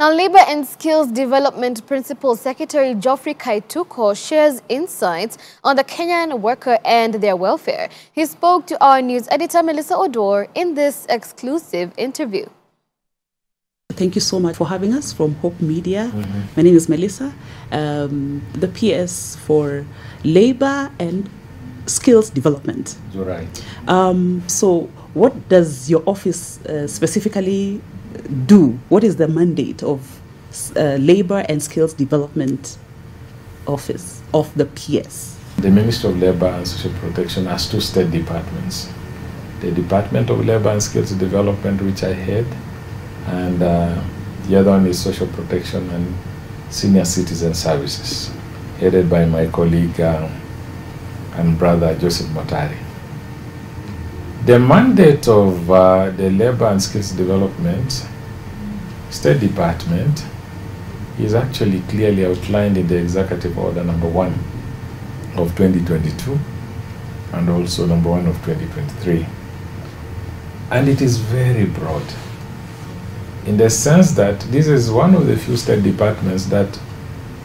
Now, Labour and Skills Development Principal Secretary Geoffrey Kaituko shares insights on the Kenyan worker and their welfare. He spoke to our news editor Melissa Odor in this exclusive interview. Thank you so much for having us from Hope Media. My name is Melissa, the PS for Labour and Skills Development. You're right. So what does your office specifically do? What is the mandate of Labour and Skills Development Office of the PS? The Ministry of Labour and Social Protection has two state departments. The Department of Labour and Skills Development, which I head, and the other one is Social Protection and Senior Citizen Services, headed by my colleague and brother Joseph Motari. The mandate of the Labour and Skills Development State Department is actually clearly outlined in the Executive Order number 1 of 2022 and also number 1 of 2023. And it is very broad, in the sense that this is one of the few state departments that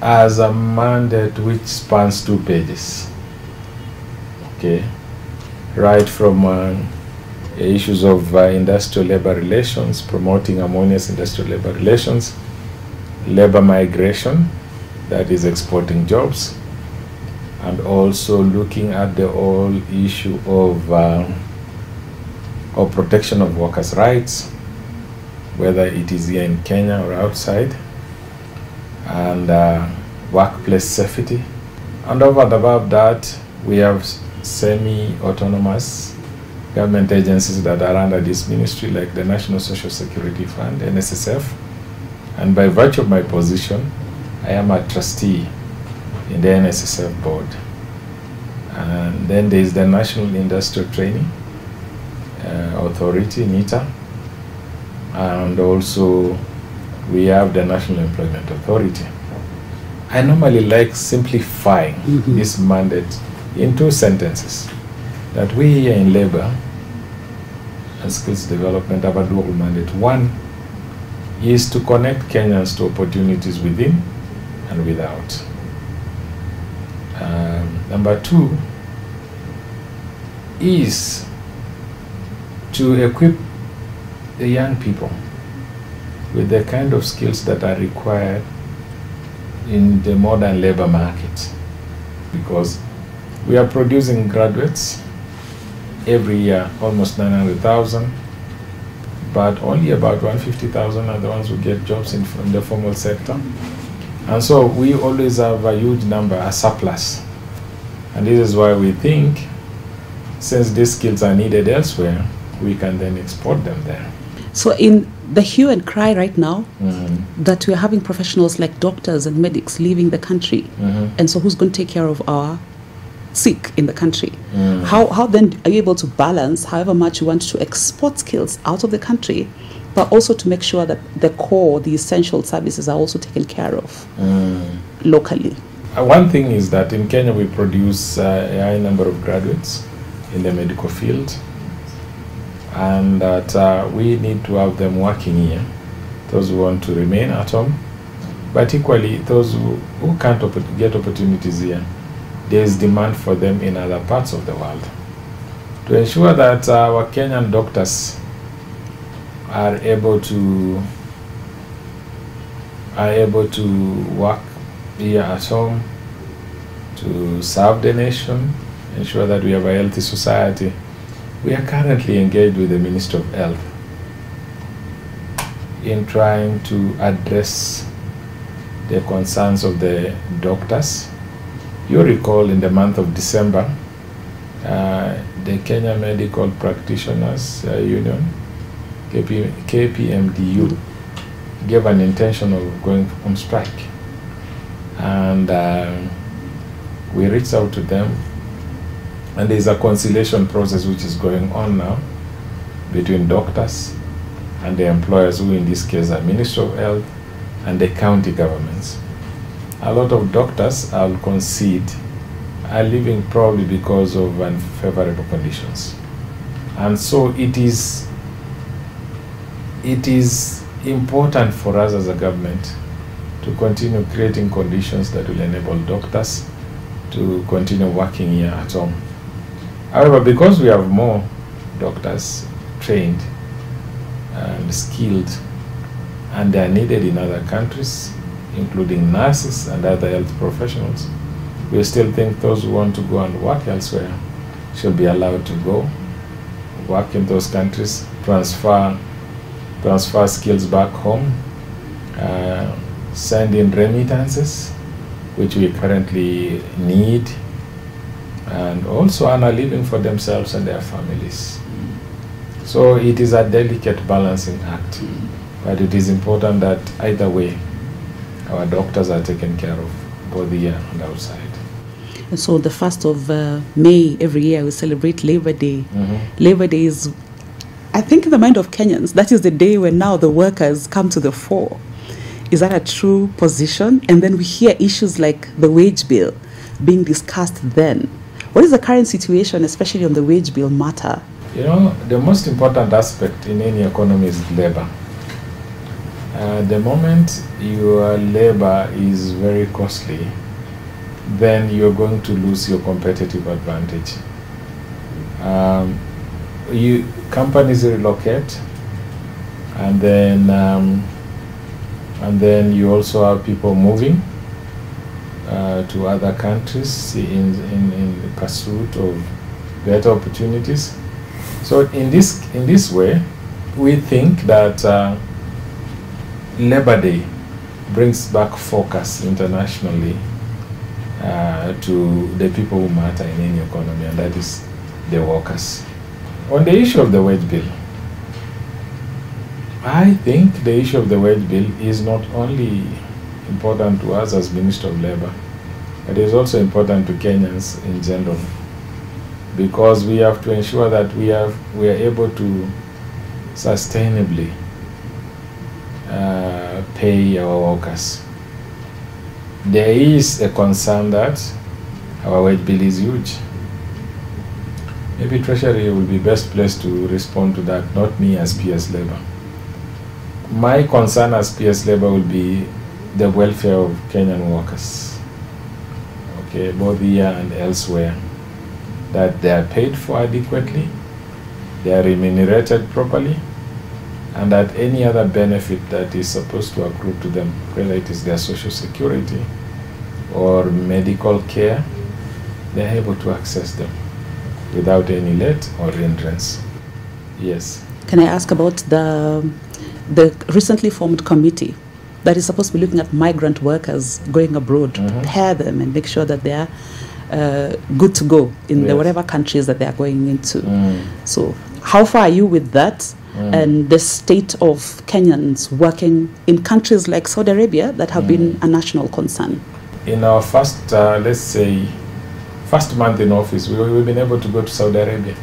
has a mandate which spans 2 pages. Okay, right from issues of industrial labor relations, promoting harmonious industrial labor relations, labor migration, that is exporting jobs, and also looking at the whole issue of protection of workers' rights, whether it is here in Kenya or outside, and workplace safety. And over and above that, we have semi-autonomous government agencies that are under this ministry, like the National Social Security Fund, NSSF. And by virtue of my position, I am a trustee in the NSSF board. And then there is the National Industrial Training Authority, NITA. And also we have the National Employment Authority. I normally like simplifying this mandate in 2 sentences, that we here in Labour and Skills Development have a dual mandate. One is to connect Kenyans to opportunities within and without. Number 2 is to equip the young people with the kind of skills that are required in the modern labor market, because we are producing graduates every year, almost 900,000, but only about 150,000 are the ones who get jobs in the formal sector. And so we always have a huge number, a surplus. And this is why we think, since these skills are needed elsewhere, we can then export them there. So in the hue and cry right now, that we're having professionals like doctors and medics leaving the country, and so who's going to take care of our sick in the country? How then are you able to balance however much you want to export skills out of the country, but also to make sure that the core, the essential services are also taken care of locally? One thing is that in Kenya we produce a high number of graduates in the medical field, and that we need to have them working here, those who want to remain at home, but equally those who can't get opportunities here. There is demand for them in other parts of the world. To ensure that our Kenyan doctors are able to work here at home, to serve the nation, ensure that we have a healthy society, we are currently engaged with the Ministry of Health in trying to address the concerns of the doctors. You recall in the month of December, the Kenya Medical Practitioners Union, KPMDU, gave an intention of going on strike. And we reached out to them, and there is a conciliation process which is going on now between doctors and the employers, who in this case are Ministry of Health and the county governments. A lot of doctors, I'll concede, are leaving probably because of unfavorable conditions. And so it is important for us as a government to continue creating conditions that will enable doctors to continue working here at home. However, because we have more doctors trained and skilled, and they are needed in other countries, including nurses and other health professionals, we still think those who want to go and work elsewhere should be allowed to go, work in those countries, transfer skills back home, send in remittances, which we currently need, and also earn a living for themselves and their families. So it is a delicate balancing act, but it is important that either way, our doctors are taken care of, both here and outside. And so the 1st of May every year we celebrate Labor Day. Labor Day is, I think in the mind of Kenyans, that is the day when now the workers come to the fore. Is that a true position? And then we hear issues like the wage bill being discussed then. What is the current situation, especially on the wage bill matter? You know, the most important aspect in any economy is labor. The moment your labor is very costly, then you're going to lose your competitive advantage. Companies relocate, and then you also have people moving to other countries in pursuit of better opportunities. So in this way, we think that Labor Day brings back focus internationally to the people who matter in any economy, and that is the workers. On the issue of the wage bill, I think the issue of the wage bill is not only important to us as Minister of Labour, but it is also important to Kenyans in general, because we have to ensure that we are able to sustainably pay our workers. There is a concern that our wage bill is huge. Maybe Treasury will be best placed to respond to that, not me as PS Labour. My concern as PS Labour will be the welfare of Kenyan workers, okay, both here and elsewhere, that they are paid for adequately, they are remunerated properly, and that any other benefit that is supposed to accrue to them, whether it is their social security or medical care, they are able to access them without any let or hindrance. Yes. Can I ask about the recently formed committee that is supposed to be looking at migrant workers going abroad, to prepare them and make sure that they are good to go in the whatever countries that they are going into. So how far are you with that? And the state of Kenyans working in countries like Saudi Arabia that have been a national concern? In our first, let's say, first month in office, we've been able to go to Saudi Arabia.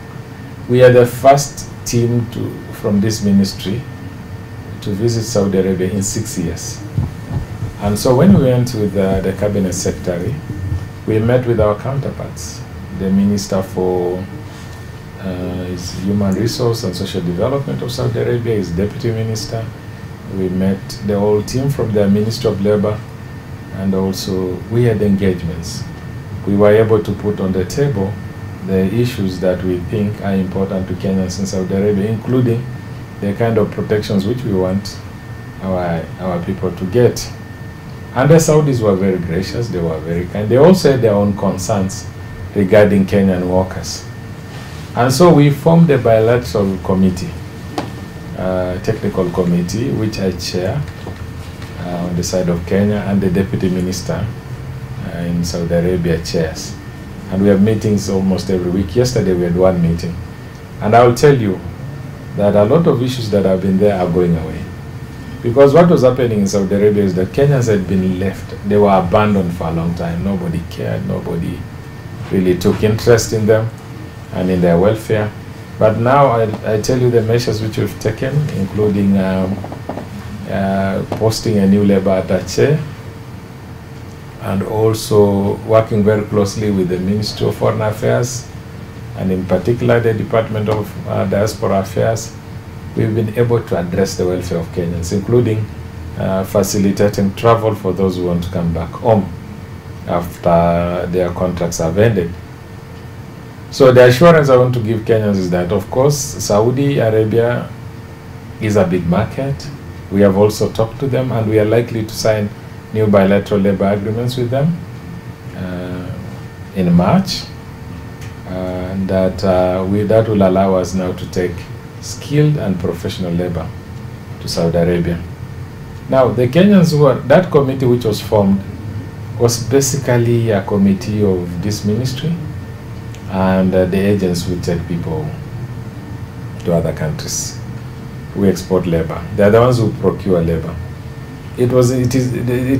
We are the first team from this ministry to visit Saudi Arabia in 6 years. And so when we went with the cabinet secretary, we met with our counterparts, the Minister for Human Resource and Social Development of Saudi Arabia, his Deputy Minister. We met the whole team from the Ministry of Labour, and also we had engagements. We were able to put on the table the issues that we think are important to Kenyans in Saudi Arabia, including the kind of protections which we want our people to get. And the Saudis were very gracious, they were very kind. They also had their own concerns regarding Kenyan workers. And so we formed a bilateral committee, technical committee, which I chair on the side of Kenya, and the Deputy Minister in Saudi Arabia chairs. And we have meetings almost every week. Yesterday we had one meeting. And I will tell you that a lot of issues that have been there are going away. Because what was happening in Saudi Arabia is that Kenyans had been left. They were abandoned for a long time. Nobody cared. Nobody really took interest in them and in their welfare. But now I tell you the measures which we've taken, including posting a new labor attaché, and also working very closely with the Ministry of Foreign Affairs, and in particular the Department of Diaspora Affairs, we've been able to address the welfare of Kenyans, including facilitating travel for those who want to come back home after their contracts have ended. So the assurance I want to give Kenyans is that, of course, Saudi Arabia is a big market. We have also talked to them, and we are likely to sign new bilateral labor agreements with them in March, and that that will allow us now to take skilled and professional labor to Saudi Arabia. Now, the Kenyans that committee which was formed was basically a committee of this ministry, and the agents will take people to other countries. We export labor. They are the ones who procure labor. It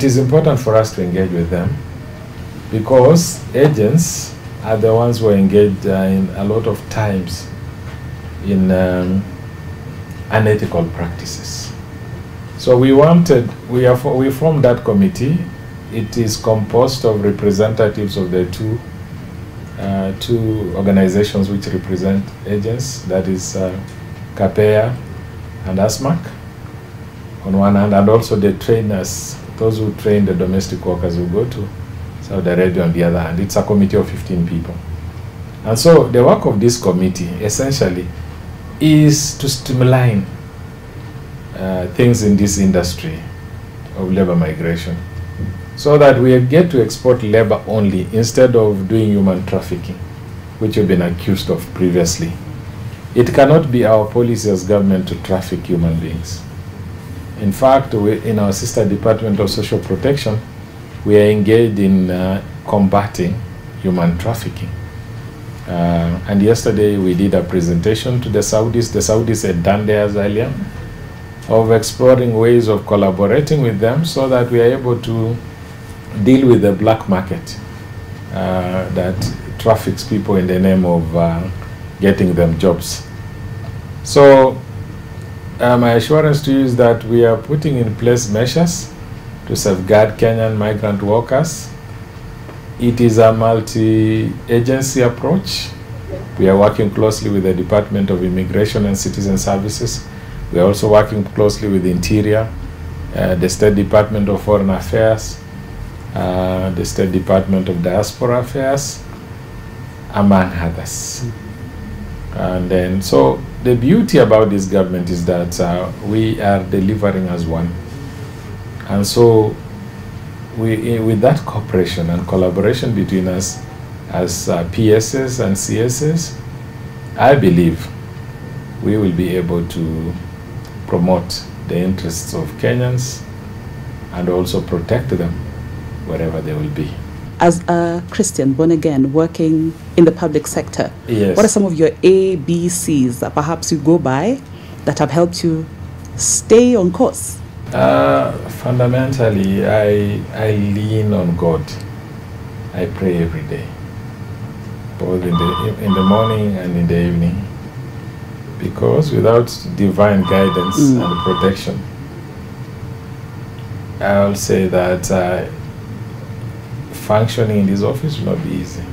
is important for us to engage with them, because agents are the ones who are engaged in a lot of times in unethical practices. So we formed that committee. It is composed of representatives of the two organizations which represent agents, that is CAPEA and ASMAC on one hand, and also the trainers, those who train the domestic workers who go to Saudi Arabia on the other hand. It's a committee of 15 people. And so the work of this committee essentially is to streamline things in this industry of labor migration, so that we get to export labor only instead of doing human trafficking, which we've been accused of previously. It cannot be our policy as government to traffic human beings. In fact, in our sister Department of Social Protection, we are engaged in combating human trafficking. And yesterday we did a presentation to the Saudis. The Saudis had done theirs earlier, of exploring ways of collaborating with them so that we are able to deal with the black market that traffics people in the name of getting them jobs. So my assurance to you is that we are putting in place measures to safeguard Kenyan migrant workers. It is a multi-agency approach. We are working closely with the Department of Immigration and Citizen Services. We are also working closely with the Interior, the State Department of Foreign Affairs, the State Department of Diaspora Affairs, among others. And then, so the beauty about this government is that we are delivering as one. And so with that cooperation and collaboration between us as PSs and CSs, I believe we will be able to promote the interests of Kenyans and also protect them wherever they will be. As a Christian, born again, working in the public sector, yes, what are some of your ABCs that perhaps you go by that have helped you stay on course? Fundamentally, I lean on God. I pray every day, both in the morning and in the evening, because without divine guidance and protection, I'll say that functioning in this office will not be easy.